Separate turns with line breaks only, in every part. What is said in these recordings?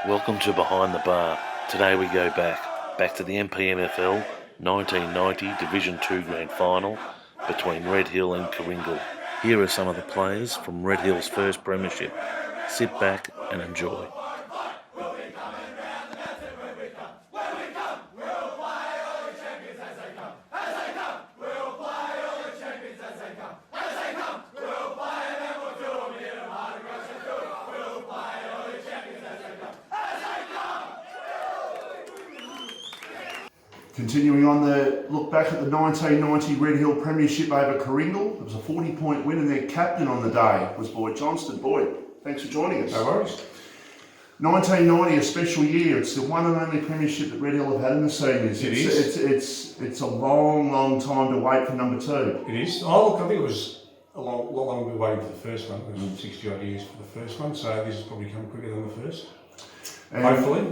Welcome to Behind the Bar. Today we go back to the MPNFL 1990 Division 2 Grand Final between Red Hill and Coringal. Here are some of the players from Red Hill's first premiership. Sit back and enjoy.
Continuing on the look back at the 1990 Red Hill Premiership over Coringal, it was a 40-point win, and their captain on the day was Boyd Johnston. Boyd, thanks for joining us.
No worries.
1990, a special year. It's the one and only premiership that Red Hill have had in the seniors. It's a long time to wait for number two.
It is. Oh, look, I think it was a lot longer waiting for the first one. It was 60 odd years for the first one, so this has probably come quicker than the first.
And
hopefully.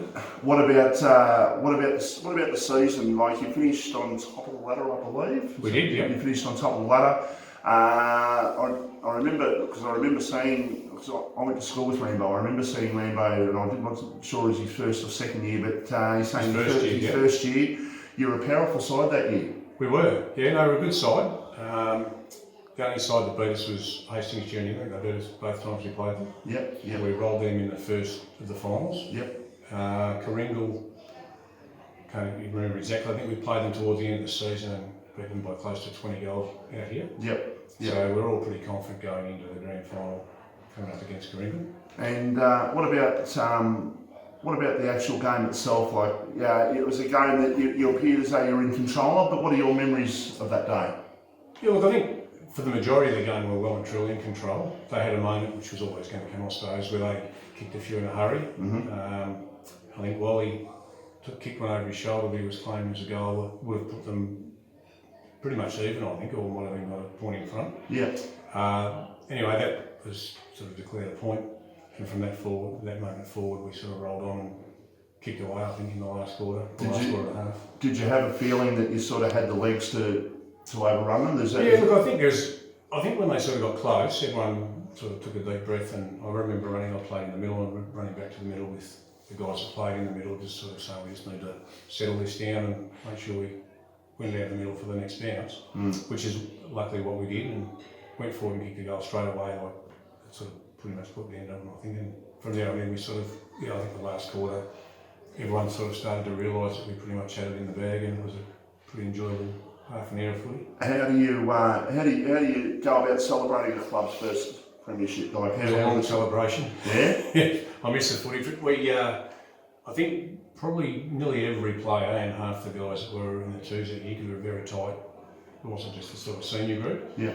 What about the season? Like, you finished on top of the ladder, I believe.
We did, yeah.
You finished on top of the ladder. I remember seeing, because I went to school with Rambo. I remember seeing Rambo, and I wasn't sure it was his first or second year, but he's saying his first year. You were a powerful side that year.
We were, yeah. No, we were a good side. The only side that beat us was Hastings Junior. They beat us both times we played them.
Yep.
We rolled them in the first of the finals.
Yep.
Coringal, can't remember exactly. I think we played them towards the end of the season and beat them by close to 20 goals out here.
Yep.
So we're all pretty confident going into the grand final, coming up against Coringal.
And what about the actual game itself? Like, it was a game that you appeared as though you were in control of, but what are your memories of that day?
Yeah, look, I think for the majority of the game we were well and truly in control. They had a moment, which was always going to come, I suppose, where they kicked a few in a hurry.
Mm-hmm.
I think Wally kicked one over his shoulder, but he was claiming as a goal, would have put them pretty much even, I think, or might have been a point in front.
Yeah.
Anyway, that was sort of declared a point, and from that moment forward, we sort of rolled on and kicked away, I think, in the last quarter, quarter and a half.
Did you have a feeling that you sort of had the legs to overrun them?
Look, I think when they sort of got close, everyone sort of took a deep breath, and I remember I played in the middle and running back to the middle with the guys that played in the middle, just sort of saying we just need to settle this down and make sure we went out the middle for the next bounce, which is luckily what we did, and went forward and kicked the goal straight away. Like, it sort of pretty much put the end of them, I think, and from there on in we sort of, I think the last quarter, everyone sort of started to realise that we pretty much had it in the bag, and it was a pretty enjoyable half an hour of footy.
How do you go about celebrating the club's first premiership? Like,
it was a long celebration.
Yeah?
I miss the footy. I think probably nearly every player and half the guys that were in the twos that year, because we were very tight. It wasn't just the sort of senior group.
Yeah.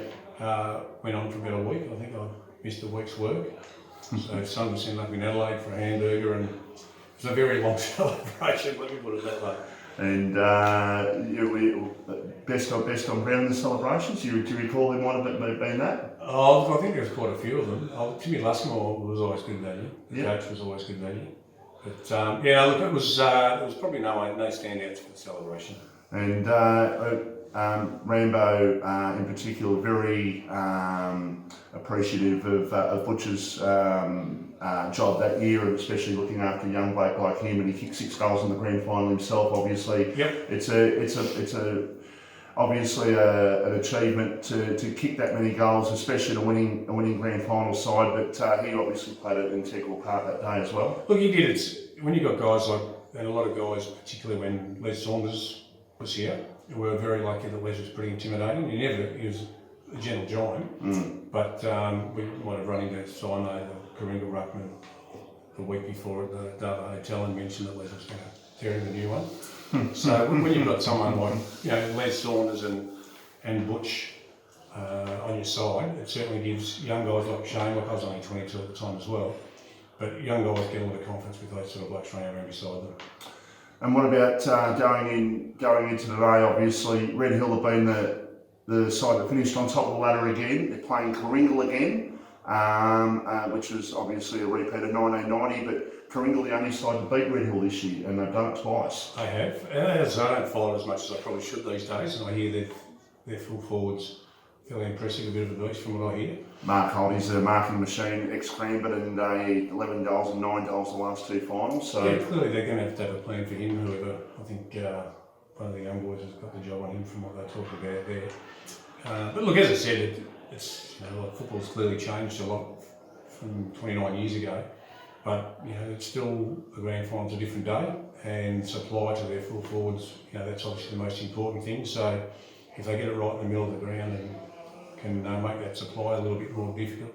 Went on for about a week. I think I missed a week's work. So some of us ended up in Adelaide for a hamburger, and it was a very long celebration, let me put it that way.
And best on ground in the celebrations? Do you recall there might have been that?
Oh, I think there was quite a few of them. Jimmy Luskmore was always good value. The coach was always good value. But look, it was probably no standouts for the celebration.
And Rambo, in particular, very appreciative of Butcher's job that year, and especially looking after a young bloke like him. And he kicked 6 goals in the grand final himself. Obviously,
yep.
It's obviously an achievement to kick that many goals, especially a winning grand final side. But he obviously played an integral part that day as well.
Look, he did. It's when you got guys like, and a lot of guys, particularly when Les Saunders was here, we were very lucky that Les was pretty intimidating. He was a gentle giant, but we might have run into Sino, the Coringal Ruckman, the week before at the Dover Hotel, and mentioned that Les was going to tear in the new one. So when you've got someone like Les Saunders and Butch on your side, it certainly gives young guys like Shane, like I was only 22 at the time as well, but young guys get a lot of confidence with those sort of blokes running around beside them.
And what about going into today? Obviously, Red Hill have been the side that finished on top of the ladder again. They're playing Coringal again, which was obviously a repeat of 1990, but Coringal the only side to beat Red Hill this year, and they've done it twice.
They have. As I don't follow it as much as I probably should these days, and I hear their full forwards fairly impressive, a bit of a beast from what I hear.
Mark Holdy's a marking machine, ex-Cranbourne, and 11 goals and 9 goals the last 2 finals. So
Yeah, clearly they're going to have a plan for him. Whoever, I think one of the young boys has got the job on him from what they talk about there. But look, as I said, it's football's clearly changed a lot from 29 years ago. But it's still the grand final's a different day, and supply to their full forwards. That's obviously the most important thing. So if they get it right in the middle of the ground and can make that supply a little bit more difficult.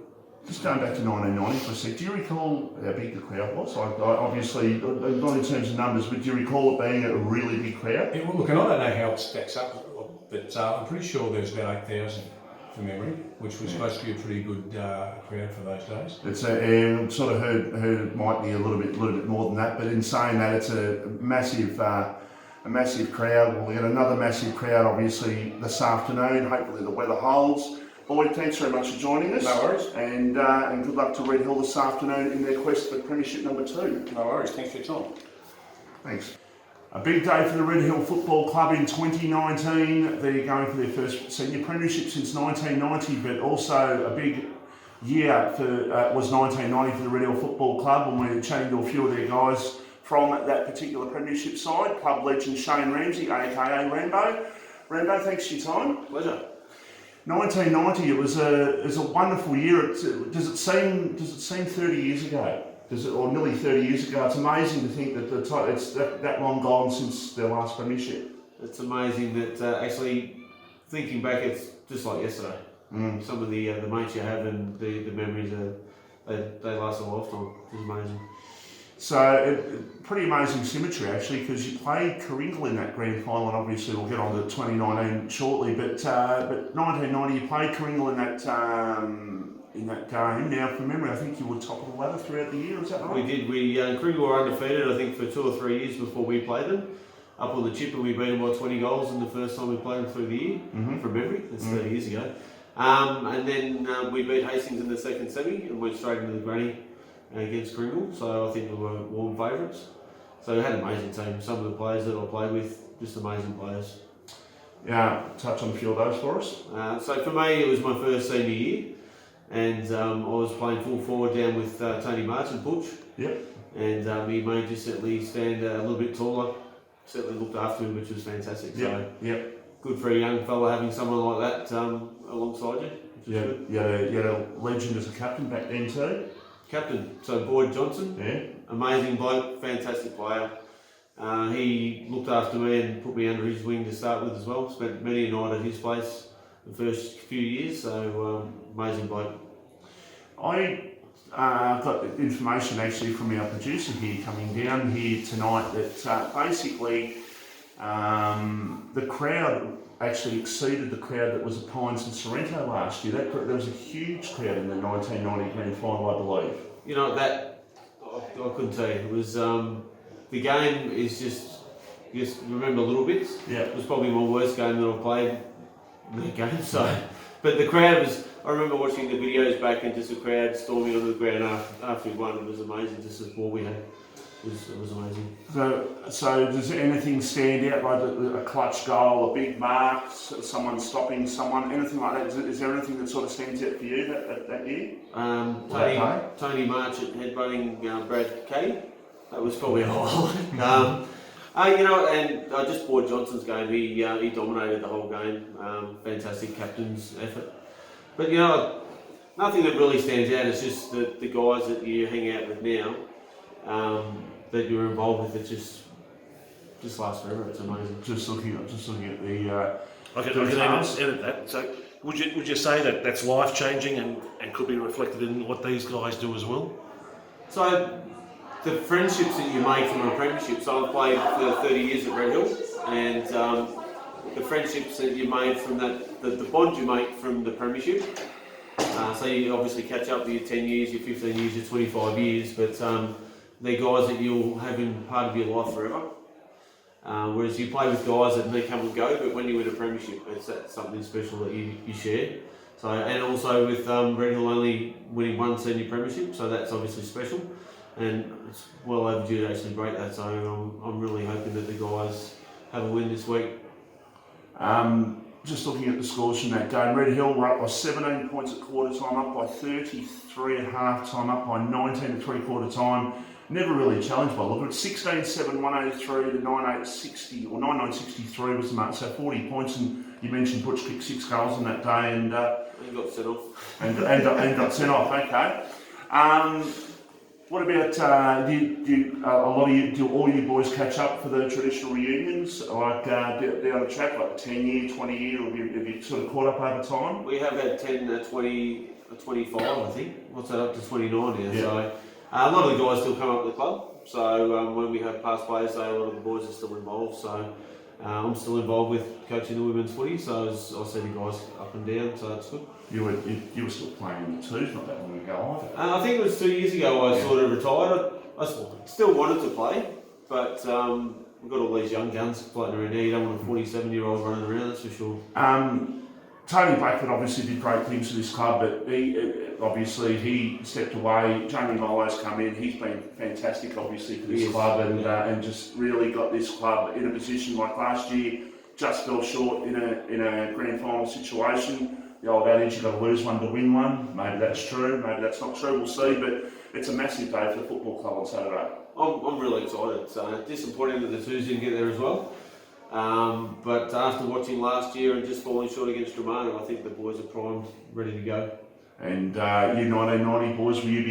just going back to 1990 for a sec, do you recall how big the crowd was? Obviously, not in terms of numbers, but do you recall it being a really big crowd?
Yeah, well, look, and I don't know how it stacks up, but I'm pretty sure there's about 8,000 from memory, which was supposed to be a pretty good crowd for those days.
It's sort of heard it might be a little bit more than that, but in saying that, it's a massive crowd. We'll get another massive crowd, obviously, this afternoon. Hopefully the weather holds. Boyd, thanks very much for joining us.
No worries.
And good luck to Red Hill this afternoon in their quest for Premiership number 2.
No worries. Thanks for your time.
Thanks. A big day for the Red Hill Football Club in 2019. They're going for their first senior premiership since 1990, but also a big year was 1990 for the Red Hill Football Club, and we're chatting to a few of their guys from that particular premiership side. Club legend Shane Ramsey, aka Rambo. Rambo, thanks for your time.
Pleasure.
1990. It was a wonderful year. Does it seem 30 years ago? Or nearly 30 years ago? It's amazing to think that it's that long gone since their last premiership.
It's amazing that actually thinking back, it's just like yesterday. Some of the mates you have and the memories they last a lifetime. It's amazing.
So pretty amazing symmetry actually, because you played Coringle in that grand final, and obviously we'll get on to 2019 shortly. But 1990, you played Coringle in that game. Now, from memory, I think you were top of the ladder throughout the year. Is that right?
We did. Coringle were undefeated, I think, for 2 or 3 years before we played them. Up on the chip, and we beat them by 20 goals in the first time we played them through the year, from memory. That's 30 years ago. And then we beat Hastings in the second semi and went straight into the granny against Coringle. So I think we were warm favourites. So we had an amazing team. Some of the players that I played with, just amazing players.
Yeah, touch on a few of those for us.
So for me, it was my first senior year, and I was playing full forward down with Tony March and Butch.
Yep.
And he made you certainly stand a little bit taller. Certainly looked after him, which was fantastic. So good for a young fella having someone like that alongside you.
Yeah, you had a legend as a captain back then too.
Captain, so Boyd Johnson.
Yeah.
Amazing bloke, fantastic player. He looked after me and put me under his wing to start with as well. Spent many a night at his place the first few years, so amazing bloke.
I got information actually from our producer here coming down here tonight that basically the crowd actually exceeded the crowd that was at Pines and Sorrento last year. There was a huge crowd in the 1990 grand final, I believe.
You know, that I couldn't tell you. It was the game is just remember little bits.
Yeah.
It was probably my worst game that I've played in that game. So, but the crowd was. I remember watching the videos back and just the crowd storming onto the ground after we won. It was amazing. Just the support we had. It was amazing.
So does anything stand out, like a clutch goal, a big mark, someone stopping someone, anything like that? Is there anything that sort of stands out for you that year?
Tony March at headbutting Brad Caddy. That was probably a highlight. And I just Boyd Johnson's game. He dominated the whole game. Fantastic captain's effort. But nothing that really stands out. It's just the guys that you hang out with now. That you're involved with, it just lasts forever. It's amazing.
Just looking at the.
I can edit that. So would you say that that's life changing and could be reflected in what these guys do as well?
So the friendships that you make from a premiership. So I've played for 30 years at Red Hill, and the friendships that you made from that, the bond you make from the premiership. So you obviously catch up with your 10 years, your 15 years, your 25 years, but they're guys that you'll have in part of your life forever. Whereas you play with guys that may come and go, but when you win a premiership, that's something special that you share. So, and also with Red Hill only winning one senior premiership, so that's obviously special. And it's well overdue to actually break that, so I'm really hoping that the guys have a win this week.
just looking at the scores from that game, Red Hill were up by 17 points at quarter time, up by 33 at half time, up by 19 at three-quarter time. Never really challenged by look at it. 16-7, 183 to 9860 or 9963 was the mark. So 40 points, and you mentioned Butch kicked 6 goals on that day, and
He got sent off.
and got sent off. Okay. What about do all you boys catch up for the traditional reunions, like down the track, like 10-year, 20-year, or have you sort of caught up over time?
We have had 10, 20, 25, I think. What's that, up to 29 now?
Yeah.
So a lot of the guys still come up to the club. So when we have past players day, a lot of the boys are still involved. So I'm still involved with coaching the women's footy. So I see the guys up and down. So that's good.
You were still playing in the twos not that long ago either.
I think it was 2 years ago I sort of retired. I still wanted to play, but we've got all these young guns floating around here. You don't want a 47-year-old running around, that's for sure.
Tony Blackford obviously did great things for this club, but he stepped away. Jamie Molo's come in. He's been fantastic, obviously, for this club, and just really got this club in a position like last year. Just fell short in a grand final situation. The old adage, you've got to lose one to win one. Maybe that's true, maybe that's not true, we'll see, but it's a massive day for the football club on Saturday.
I'm really excited. So disappointing that the twos didn't get there as well. But after watching last year and just falling short against Romano, I think the boys are primed, ready to go.
And you 1990 boys, will you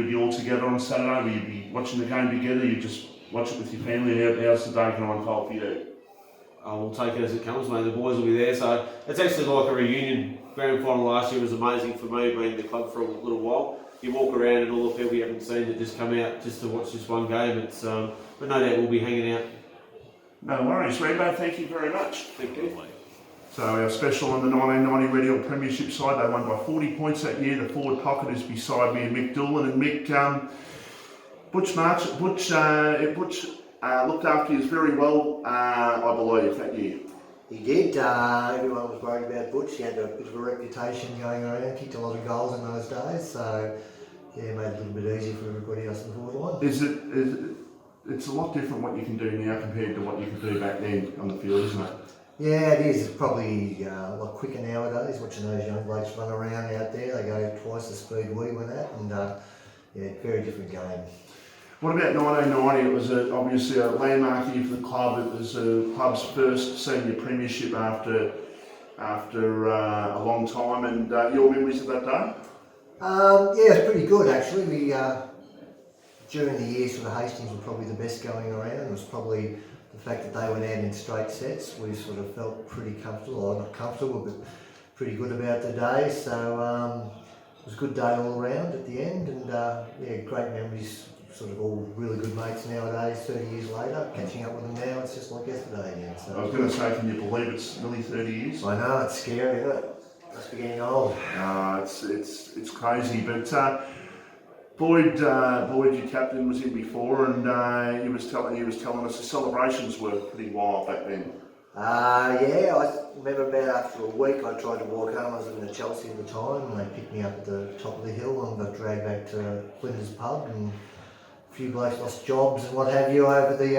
be all together on Saturday? Will you be watching the game together? You just watch it with your family? How's the day going to unfold for you?
I'll take it as it comes, mate. The boys will be there. So it's actually like a reunion. Grand final last year was amazing for me, being in the club for a little while. You walk around and all the people you haven't seen that just come out just to watch this one game. It's but no doubt we'll be hanging out.
No worries, Rambo. Thank you very much.
Thank you.
So our special on the 1990 Red Hill Premiership side, they won by 40 points that year. The forward pocket is beside me, and Mick Doolan. And Mick, Butch looked after you very well, I believe, that year.
He did. Everyone was worried about Butch. He had a bit of a reputation going around, kicked a lot of goals in those days. So, yeah, made it a little bit easier for everybody else in the forward line.
It's a lot different what you can do now compared to what you could do back then on the field, isn't it?
Yeah, it is. It's probably a lot quicker nowadays, watching those young blokes run around out there. They go twice the speed we went at, and yeah, very different game.
What about 1990? It was obviously a landmark year for the club. It was the club's first senior premiership after a long time. And your memories of that day?
Yeah, it's pretty good actually. We during the year, sort of Hastings were probably the best going around. It was probably the fact that they went out in straight sets. We sort of felt pretty comfortable, or not comfortable, but pretty good about the day. So it was a good day all around at the end, and yeah, great memories. Sort of all really good mates nowadays, 30 years later, catching up with them now, it's just like yesterday again. So.
I was going to say, can you believe it's nearly 30 years?
I know, it's scary, isn't it? Must be getting old.
It's crazy, but Boyd, your captain, was in before, and he was telling us the celebrations were pretty wild back then.
Yeah, I remember about after a week I tried to walk home. I was living in Chelsea at the time, and they picked me up at the top of the hill and got dragged back to Flinders pub, and a few blokes lost jobs and what have you over the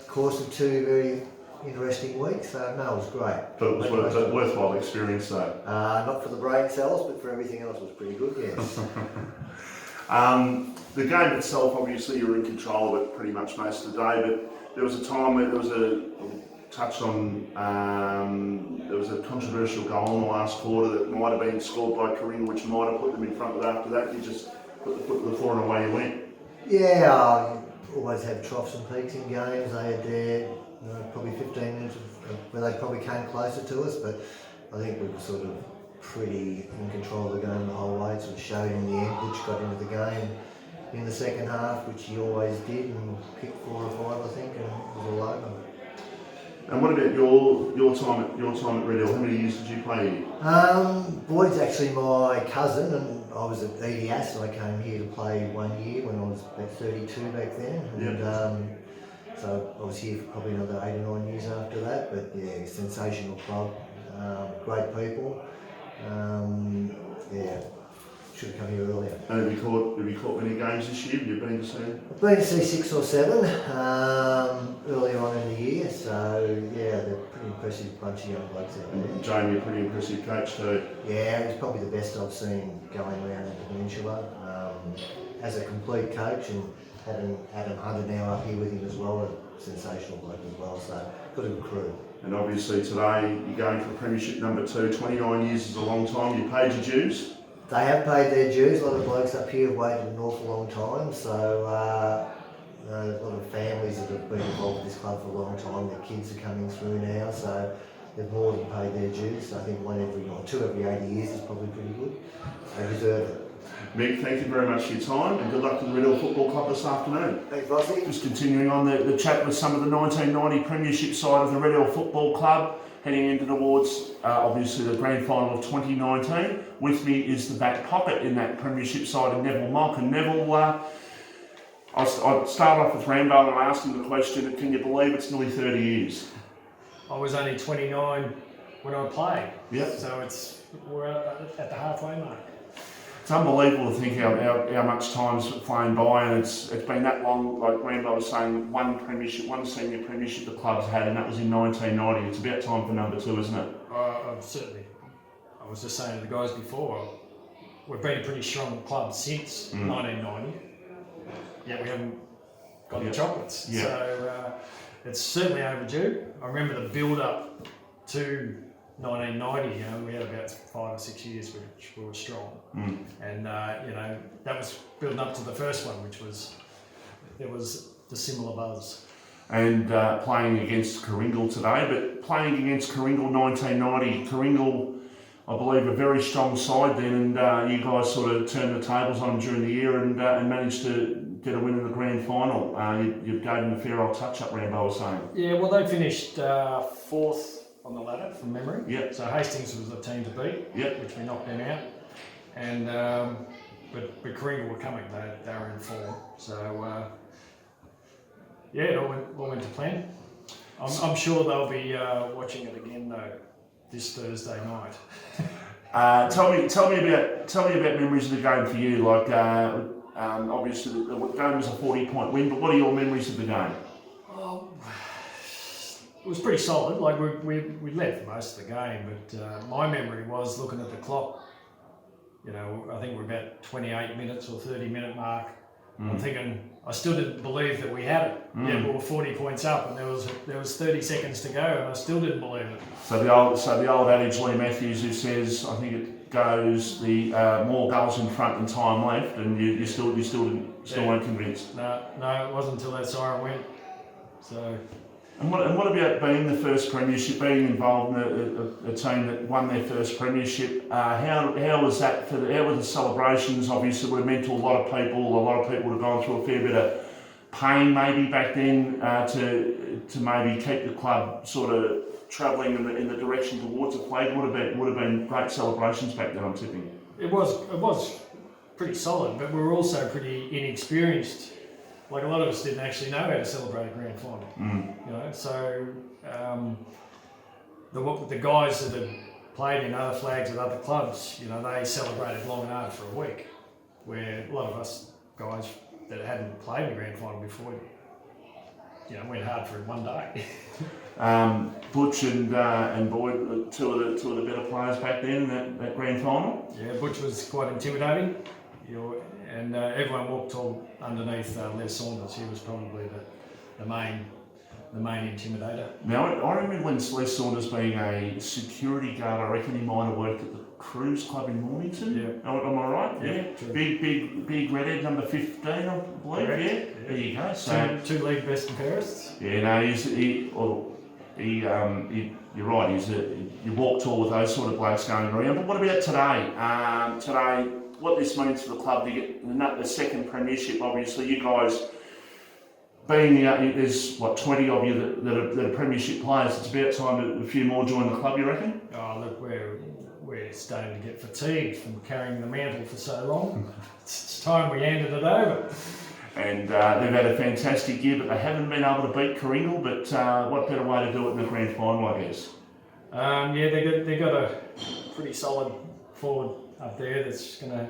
course of 2 very interesting weeks. So no, it was great.
But it was a worthwhile experience though.
Not for the brain cells, but for everything else it was pretty good, yes.
The game itself, obviously you were in control of it pretty much most of the day, but there was a time where there was there was a controversial goal in the last quarter that might have been scored by Coringa, which might have put them in front, but after that you just put the foot to the floor and away you went.
Yeah, always had troughs and peaks in games. They had their probably 15 minutes where they probably came closer to us, but I think we were sort of pretty in control of the game the whole way. It sort of showed in the end. Butch got into the game in the second half, which he always did, and kicked 4 or 5, I think, and it was all over.
And what about your time at Red Hill? How many years did you play here?
Boyd's actually my cousin, and I was at EDS, and I came here to play 1 year when I was about 32 back then. And so I was here for probably another 8 or 9 years after that. But yeah, sensational club, great people. Yeah, should have come here earlier.
And have you caught many games this year? Have you been to see them?
I've been to see 6 or 7 earlier on in the year, so yeah, they're a pretty impressive bunch of young blokes out there.
And Jamie, a pretty impressive coach too.
Yeah, it's probably the best I've seen going around the peninsula. As a complete coach, and having Adam Hunter now up here with him as well, a sensational bloke as well, so got a good crew.
And obviously today you're going for Premiership number 2. 29 years is a long time. You paid your dues.
They have paid their dues. A lot of blokes up here have waited an awful long time, so a lot of families that have been involved with this club for a long time, their kids are coming through now, so they've more than paid their dues. I think 2 every 80 years is probably pretty good. They deserve it.
Mick, thank you very much for your time and good luck to the Red Hill Football Club this afternoon.
Thanks, Rossi.
Just continuing on the chat with some of the 1990 Premiership side of the Red Hill Football Club, heading into towards obviously the grand final of 2019. With me is the back pocket in that Premiership side of Neville Mock. And Neville, I'll start off with Rambo and ask him the question, can you believe it's nearly 30 years?
I was only 29 when I played.
Yep.
So we're at the halfway mark.
It's unbelievable to think how much time's flown by, and it's been that long. Like Rambo was saying, one senior premiership the club's had, and that was in 1990. It's about time for number 2, isn't it?
Certainly. I was just saying to the guys before, we've been a pretty strong club since 1990. Yet we haven't got the chocolates.
Yeah.
So it's certainly overdue. I remember the build-up to 1990, we had about 5 or 6 years which we were strong, and that was building up to the first one, there was the similar buzz.
And playing against Coringal today, but playing against Coringal 1990, Coringal, I believe, a very strong side then, and you guys sort of turned the tables on them during the year and managed to get a win in the grand final. You gave them a fair old touch-up, Rambo was saying.
Yeah, well, they finished 4th on the ladder from memory.
Yep.
So Hastings was the team to beat,
Yep.
which we knocked them out. And but Coringal were coming; they were in form. So it all went to plan. I'm sure they'll be watching it again though this Thursday night.
Tell me about memories of the game for you. Like obviously the game was a 40-point win, but what are your memories of the game?
It was pretty solid. Like we led for most of the game, but my memory was looking at the clock. I think we're about 28 minutes or 30-minute mark. I'm thinking I still didn't believe that we had it. Yeah, we were 40 points up, and there was 30 seconds to go, and I still didn't believe it.
So the old adage, Lee Matthews, who says, I think it goes the more goals in front than time left, and you still weren't convinced.
No, it wasn't until that siren went. So.
And what about being the first premiership, being involved in a team that won their first premiership? How was that how were the celebrations? Obviously, were meant to a lot of people. A lot of people have gone through a fair bit of pain maybe back then to maybe keep the club sort of travelling in the direction towards the flag. Would have been great celebrations back then, I'm tipping.
It was pretty solid, but we were also pretty inexperienced. Like a lot of us didn't actually know how to celebrate a grand final. So the guys that had played in other flags at other clubs, they celebrated long and hard for a week, where a lot of us guys that hadn't played in a grand final before, went hard for one day.
Butch and Boyd, two of the better players back then in that grand final.
Yeah, Butch was quite intimidating. And everyone walked all underneath Les Saunders. He was probably the main intimidator.
Now, I remember when Les Saunders being a security guard, I reckon he might have worked at the Cruise Club in Mornington.
Yeah.
Am I right?
Yeah. True.
Big redhead, number 15, I believe.
Correct.
Yeah. There you go. So,
Two league best comparisons.
yeah, no, you're right. You walk tall with those sort of blokes going around. But what about today? Today, what this means for the club to get the second premiership? Obviously, you guys being there's 20 of you that are premiership players. It's about time that a few more join the club. You reckon?
Oh look, we're starting to get fatigued from carrying the mantle for so long. It's time we handed it over.
And they've had a fantastic year, but they haven't been able to beat Coringal. But what better way to do it in the grand final, I guess?
They got a pretty solid forward up there that's going to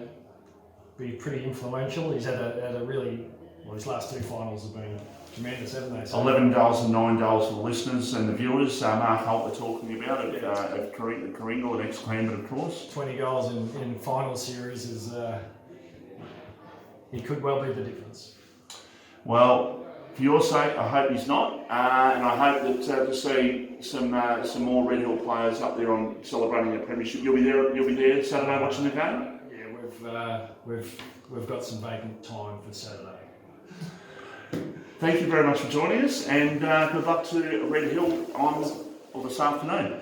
be pretty influential. He's had a really, well, his last 2 finals have been tremendous, haven't they? So
11 goals and 9 goals for the listeners and the viewers. Mark Holt we're talking about at Coringle and ex-Cranbourne, of course.
20 goals in final series is, he could well be the difference.
Well, for your sake, I hope he's not, and I hope that to see some more Red Hill players up there on celebrating a premiership. You'll be there Saturday watching the game.
Yeah, we've got some vacant time for Saturday.
Thank you very much for joining us, and good luck to Red Hill this afternoon.